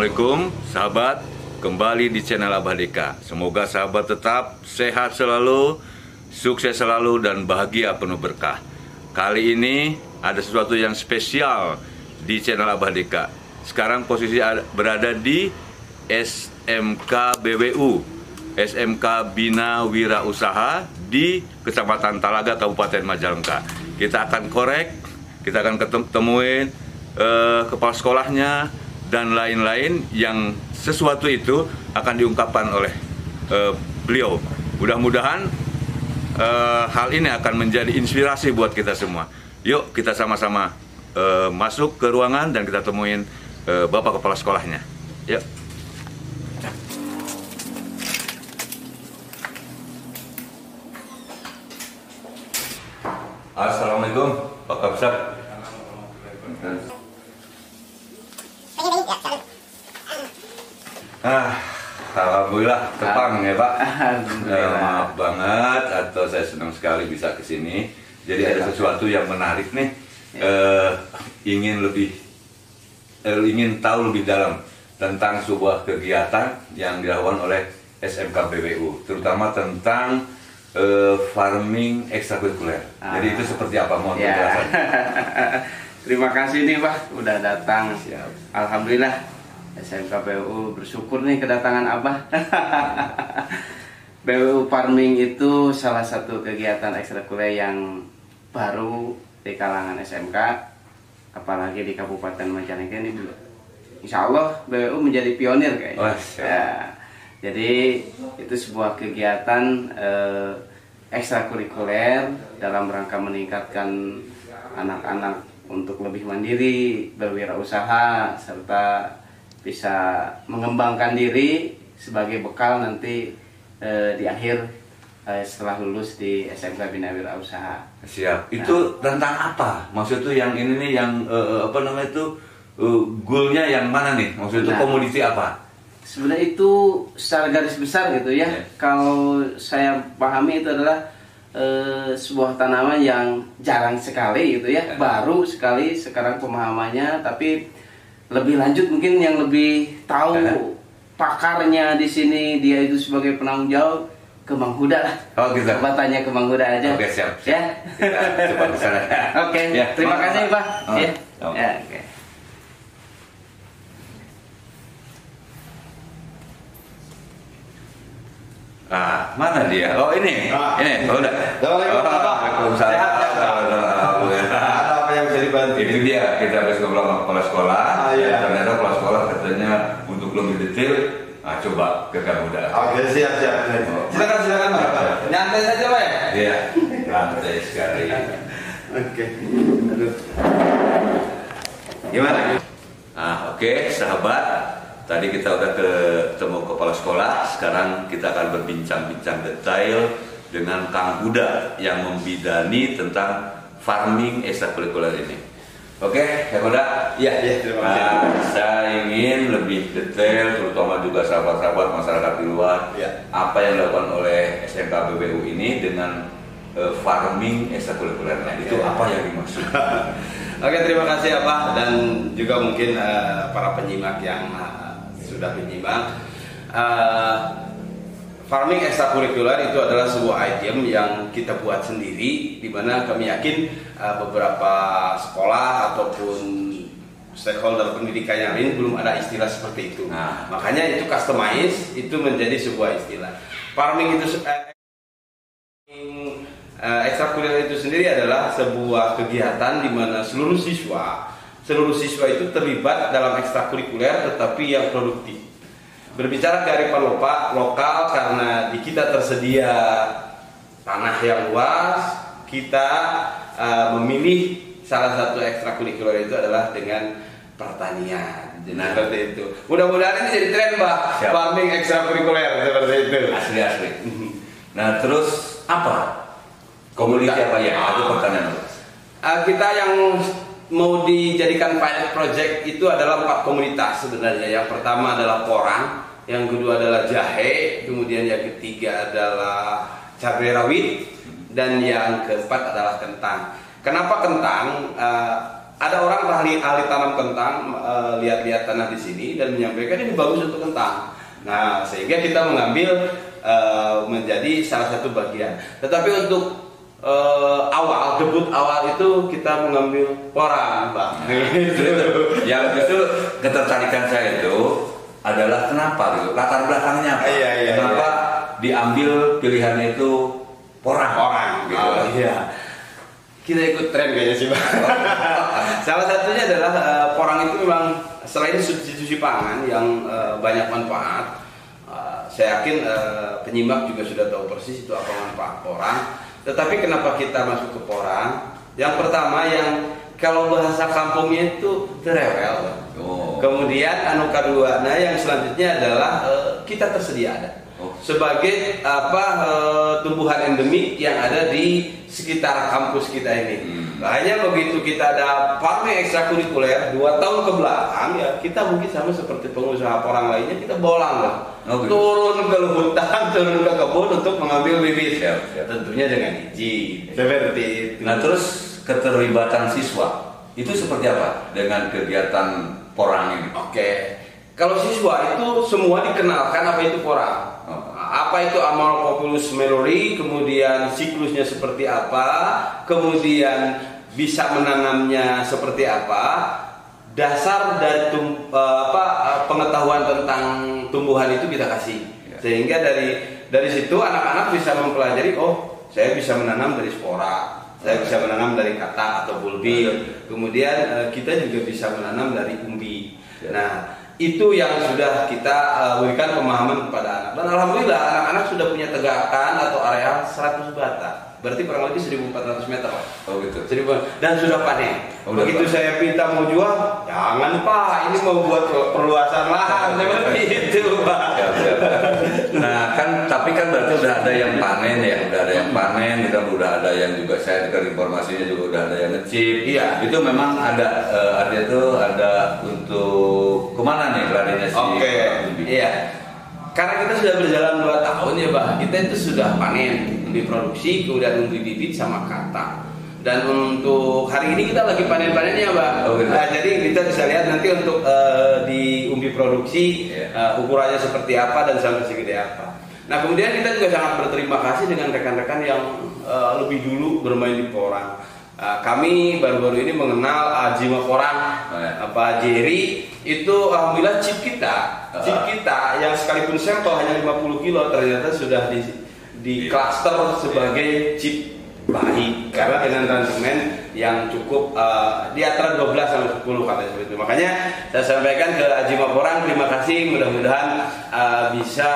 Assalamualaikum sahabat, kembali di channel Abah Deka. Semoga sahabat tetap sehat selalu, sukses selalu, dan bahagia penuh berkah. Kali ini ada sesuatu yang spesial di channel Abah Deka. Sekarang posisi berada di SMK BWU, SMK Bina Wira Usaha di Kecamatan Talaga, Kabupaten Majalengka. Kita akan korek, kita akan ketemuin kepala sekolahnya dan lain-lain yang sesuatu itu akan diungkapkan oleh beliau. Mudah-mudahan hal ini akan menjadi inspirasi buat kita semua. Yuk kita sama-sama masuk ke ruangan dan kita temuin Bapak Kepala Sekolahnya. Yuk. Assalamualaikum Pak Kapsar. Alhamdulillah tepang ya Pak. Maaf banget, atau saya senang sekali bisa ke sini. Jadi ada sesuatu yang menarik nih. Ingin tahu lebih dalam tentang sebuah kegiatan yang dilakukan oleh SMK BWU, terutama tentang farming ekstrakurikuler. Jadi itu seperti apa? Mohon penjelasan. Terima kasih nih Pak, udah datang. Siap. Alhamdulillah. SMK BWU bersyukur nih kedatangan Abah. BWU Farming itu salah satu kegiatan ekstrakurikuler yang baru di kalangan SMK, apalagi di Kabupaten Majalengka ini. Insya Allah BWU menjadi pionir kayaknya. Jadi itu sebuah kegiatan ekstrakurikuler dalam rangka meningkatkan anak-anak untuk lebih mandiri, berwirausaha, serta bisa mengembangkan diri sebagai bekal nanti di akhir setelah lulus di SMK Bina Wira Usaha. Siap. Itu tentang apa? Maksud itu yang ini nih, yang apa namanya itu, goalnya yang mana nih? Maksud itu komoditi apa? Sebenarnya itu secara garis besar gitu ya. Kalau saya pahami itu adalah sebuah tanaman yang jarang sekali gitu ya, baru sekali sekarang pemahamannya, tapi lebih lanjut mungkin yang lebih tahu pakarnya di sini, dia itu sebagai penanggung jawab, ke Mang Huda lah. Oh gitu. Coba tanya ke Mang Huda aja. Oke, siap. Ya. Kita coba ke sana. Oke. Ya, Terima kasih Pak. Ya. Oh. Ya, oke. Mana dia? Oh ini. Ini. Oh, udah. Assalamualaikum. Sehat. Ada apa yang bisa dibantu? Itu dia, kita habis ngobrol sama kepala sekolah. Ternyata kepala sekolah katanya untuk lebih detail, coba ke Kang Huda. Oke, siap. Silakan Pak. Nyantai saja Pak ya? Iya, lantai sekali. Oke. Gimana? Oke, sahabat. Tadi kita udah ketemu kepala sekolah. Sekarang kita akan berbincang-bincang detail dengan Kang Huda yang membidani tentang farming ekstrakurikuler ini. Oke, Kang Huda. Iya, terima kasih. Saya ingin lebih detail, terutama juga sahabat-sahabat masyarakat di luar, apa yang dilakukan oleh SMK BWU ini dengan farming ekstrakurikulernya. Itu apa yang dimaksud? Oke, terima kasih Pak, dan juga mungkin para penyimak yang sudah menyimak. Farming ekstrakurikuler itu adalah sebuah item yang kita buat sendiri, di mana kami yakin beberapa sekolah ataupun stakeholder pendidikan yang lain belum ada istilah seperti itu. Makanya itu customize, itu menjadi sebuah istilah. Farming itu ekstrakurikuler itu sendiri adalah sebuah kegiatan di mana seluruh siswa itu terlibat dalam ekstrakurikuler, tetapi yang produktif. Berbicara kearifan lokal, karena di kita tersedia tanah yang luas, kita memilih salah satu ekstrakurikuler itu adalah dengan pertanian. Seperti itu. Mudah-mudahan ini jadi tren Pak, farming ekstrakurikuler seperti itu. Asli. Nah terus apa? Komoditi apa ya? Atau pertanian? Kita yang mau dijadikan pilot project itu adalah 4 komunitas sebenarnya. Yang pertama adalah porang, yang kedua adalah jahe, kemudian yang ketiga adalah cabai rawit, dan yang keempat adalah kentang. Kenapa kentang? ada orang ahli tanam kentang lihat-lihat tanah di sini dan menyampaikan ini bagus untuk kentang. Nah, sehingga kita mengambil menjadi salah satu bagian. Tetapi untuk debut awal itu kita mengambil porang, Bang. Yang itu ketertarikan saya itu adalah kenapa gitu, latar belakangnya apa? Kenapa diambil pilihannya itu porang gitu? Iya. Kita ikut tren kayaknya sih, Bang. Salah satunya adalah porang itu memang selain substitusi pangan yang banyak manfaat. Saya yakin penyimak juga sudah tahu persis itu apa manfaat porang. Tetapi kenapa kita masuk ke porang? Yang pertama yang kalau bahasa kampungnya itu terewel. Kemudian kedua, yang selanjutnya adalah kita tersedia ada. Sebagai tumbuhan endemik yang ada di sekitar kampus kita ini. Hanya begitu kita ada farming ekstrakurikuler 2 tahun ke belakang, ya kita mungkin sama seperti pengusaha porang lainnya, kita bolang lah. Turun ke hutan, turun ke kebun untuk mengambil bibit. Tentunya dengan izin. Seperti itu. Nah, terus keterlibatan siswa itu seperti apa dengan kegiatan porang ini? Oke. Kalau siswa itu semua dikenalkan apa itu porang. Apa itu Amorphopilus melori, kemudian siklusnya seperti apa, kemudian bisa menanamnya seperti apa, dasar dari pengetahuan tentang tumbuhan itu kita kasih, sehingga dari situ anak-anak bisa mempelajari, oh saya bisa menanam dari spora, saya bisa menanam dari katak atau bulbil, kemudian kita juga bisa menanam dari umbi. Nah, itu yang sudah kita berikan pemahaman kepada anak. Dan alhamdulillah anak-anak sudah punya tegakan atau areal 100 bata. Berarti kurang lebih 1.400 meter. Oh gitu. Dan sudah panen. Begitu saya minta mau jual, jangan Pak, ini mau buat perluasan lahan seperti itu Pak. Nah kan, tapi kan berarti udah ada yang panen ya, udah ada yang panen, kita udah ada yang juga saya dengar informasinya juga udah ada yang ngecip. Iya. Itu memang ada ada untuk kemana nih larinya sih? Oke. Iya. Karena kita sudah berjalan 2 tahun ya Pak, kita itu sudah panen, diproduksi, kemudian umbi bibit sama katak. Dan untuk hari ini kita lagi panen-panennya Pak. Nah, jadi kita bisa lihat nanti untuk di umbi produksi ukurannya seperti apa dan sampai segede apa. Nah kemudian kita juga sangat berterima kasih dengan rekan-rekan yang lebih dulu bermain di porang. Kami baru-baru ini mengenal Ajima Porang, Pak Jerry. Itu alhamdulillah chip kita yang sekalipun sampel hanya 50 kilo ternyata sudah di cluster sebagai chip baik karena dengan ransumen yang cukup di antara 12 sampai 10 katanya seperti itu. Makanya saya sampaikan ke Ajima Porang, terima kasih, mudah-mudahan bisa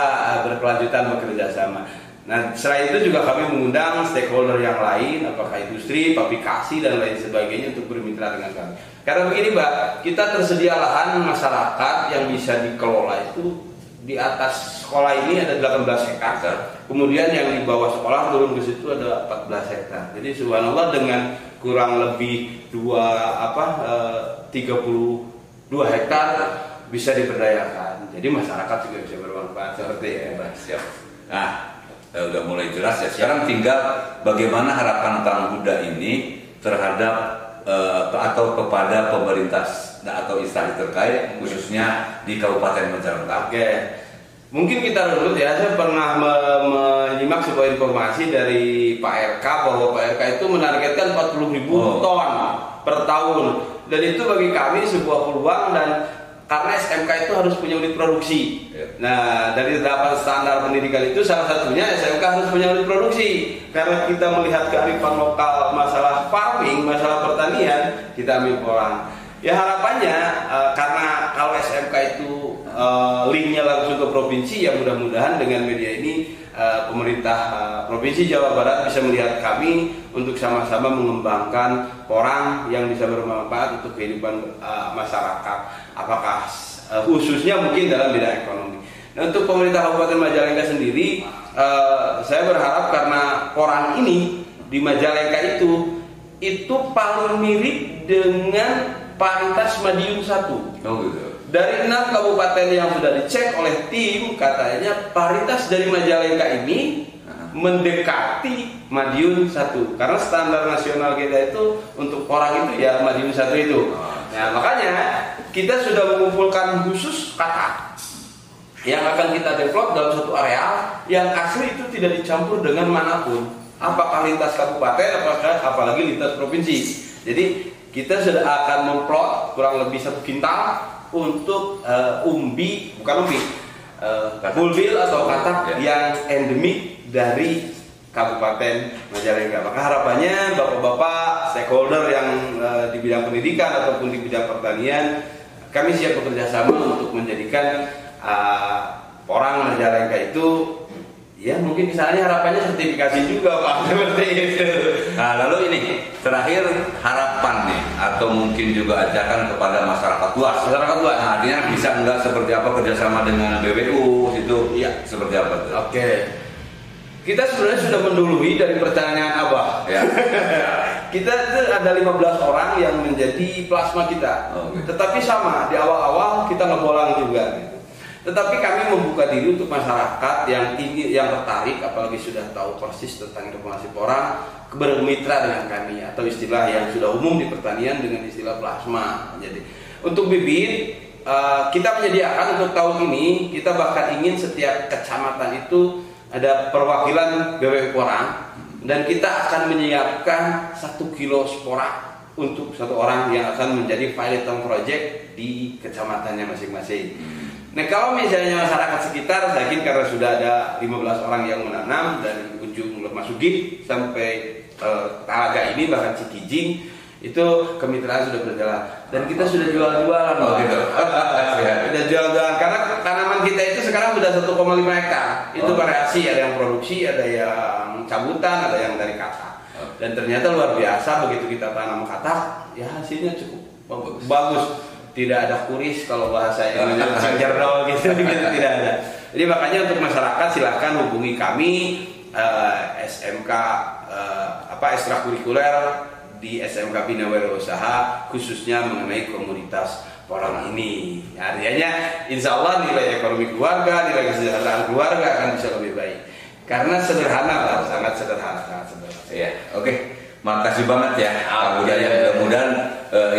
berkelanjutan bekerja sama. Nah, selain itu juga kami mengundang stakeholder yang lain, apakah industri, publikasi dan lain sebagainya untuk bermitra dengan kami. Karena begini Mbak, kita tersedia lahan masyarakat yang bisa dikelola itu di atas sekolah ini ada 18 hektar. Kemudian yang di bawah sekolah turun ke situ ada 14 hektar. Jadi subhanallah dengan kurang lebih 32 hektar bisa diberdayakan. Jadi masyarakat juga bisa bermanfaat seperti itu, Mbak. Siap. Nah, udah mulai jelas ya. Sekarang tinggal bagaimana harapan Kang Huda ini terhadap atau kepada pemerintah atau instansi terkait khususnya di Kabupaten Majalengka. Oke. Mungkin kita dulu ya, saya pernah menyimak sebuah informasi dari Pak RK bahwa Pak RK itu menargetkan 40.000 ton per tahun. Dan itu bagi kami sebuah peluang, dan karena SMK itu harus punya unit produksi. Nah, dari 8 standar pendidikan itu salah satunya SMK harus punya unit produksi. Karena kita melihat kearifan lokal, masalah farming, masalah pertanian, kita ambil porang. Ya harapannya karena kalau SMK itu linknya langsung ke provinsi, ya mudah-mudahan dengan media ini pemerintah Provinsi Jawa Barat bisa melihat kami untuk sama-sama mengembangkan porang yang bisa bermanfaat untuk kehidupan masyarakat, apakah khususnya mungkin dalam bidang ekonomi. Nah, untuk pemerintah Kabupaten Majalengka sendiri, saya berharap karena porang ini di Majalengka itu paling mirip dengan paritas Madiun 1. Oh gitu. Dari 6 kabupaten yang sudah dicek oleh tim, katanya paritas dari Majalengka ini mendekati Madiun 1, karena standar nasional kita itu untuk orang itu ya Madiun 1 itu. Nah makanya kita sudah mengumpulkan khusus kata yang akan kita develop dalam satu area yang asli itu tidak dicampur dengan manapun, apakah lintas kabupaten, apalagi lintas provinsi. Jadi kita sudah akan memplot kurang lebih 1 kintal untuk bulbil atau katak yang endemik dari Kabupaten Majalengka. Maka harapannya bapak-bapak stakeholder yang di bidang pendidikan ataupun di bidang pertanian, kami siap bekerja sama untuk menjadikan orang Majalengka itu, ya mungkin misalnya harapannya sertifikasi juga Pak, seperti itu. Nah lalu ini terakhir harapan nih, atau mungkin juga ajakan kepada masyarakat luas. Masyarakat luas. Nah, artinya bisa enggak seperti apa kerjasama dengan BWU itu? Iya. Seperti apa tuh? Oke. Kita sebenarnya sudah mendului dari pertanyaan Abah. Ya. Kita itu ada 15 orang yang menjadi plasma kita. Gitu. Tetapi sama di awal-awal kita ngebolang juga gitu. Tetapi kami membuka diri untuk masyarakat yang tertarik, apalagi sudah tahu persis tentang informasi porang, bermitra dengan kami, atau istilah yang sudah umum di pertanian dengan istilah plasma. Jadi untuk bibit kita menyediakan untuk tahun ini, kita bahkan ingin setiap kecamatan itu ada perwakilan BWU Porang, dan kita akan menyiapkan 1 kilo spora untuk satu orang yang akan menjadi piloting project di kecamatannya masing-masing. Nah kalau misalnya masyarakat sekitar, saya yakin karena sudah ada 15 orang yang menanam dari ujung Lemasugi sampai Talaga ini, bahkan Cikijing, itu kemitraan sudah berjalan dan kita sudah jual-jualan. Gitu. Sudah jual-jualan karena tanaman kita itu sekarang sudah 1,5 hektar. Itu variasi, ada yang produksi, ada yang cabutan, ada yang dari katak. Dan ternyata luar biasa begitu kita tanam katak, ya hasilnya cukup bagus. Tidak ada kuris kalau bahasa Indonesia jerdol gitu, tidak ada. Jadi makanya untuk masyarakat silahkan hubungi kami SMK ekstrakurikuler di SMK Bina Wirausaha khususnya mengenai komunitas porang ini. Artinya insya Allah nilai ekonomi keluarga, nilai kesejahteraan keluarga akan bisa lebih baik. Karena sederhana lah, sangat sederhana. Ya, oke. Makasih banget ya Pak Budha, ya. Mudah-mudahan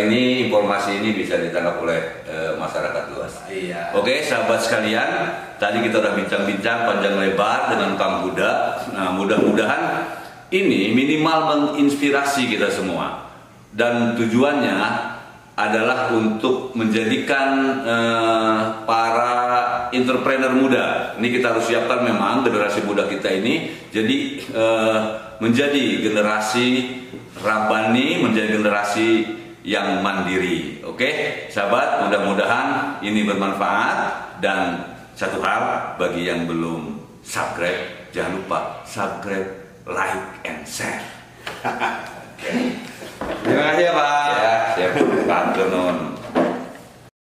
ini informasi ini bisa ditangkap oleh masyarakat luas. Iya. Oke, sahabat sekalian, tadi kita udah bincang-bincang panjang lebar dengan Kang Budha. Nah, mudah-mudahan ini minimal menginspirasi kita semua, dan tujuannya adalah untuk menjadikan para entrepreneur muda. Ini kita harus siapkan memang generasi muda kita ini jadi menjadi generasi rabani, menjadi generasi yang mandiri. Oke, sahabat, mudah-mudahan ini bermanfaat. Dan satu hal bagi yang belum subscribe, jangan lupa subscribe, like, and share. Terima kasih ya Pak. Ya, siap. Pak Turun.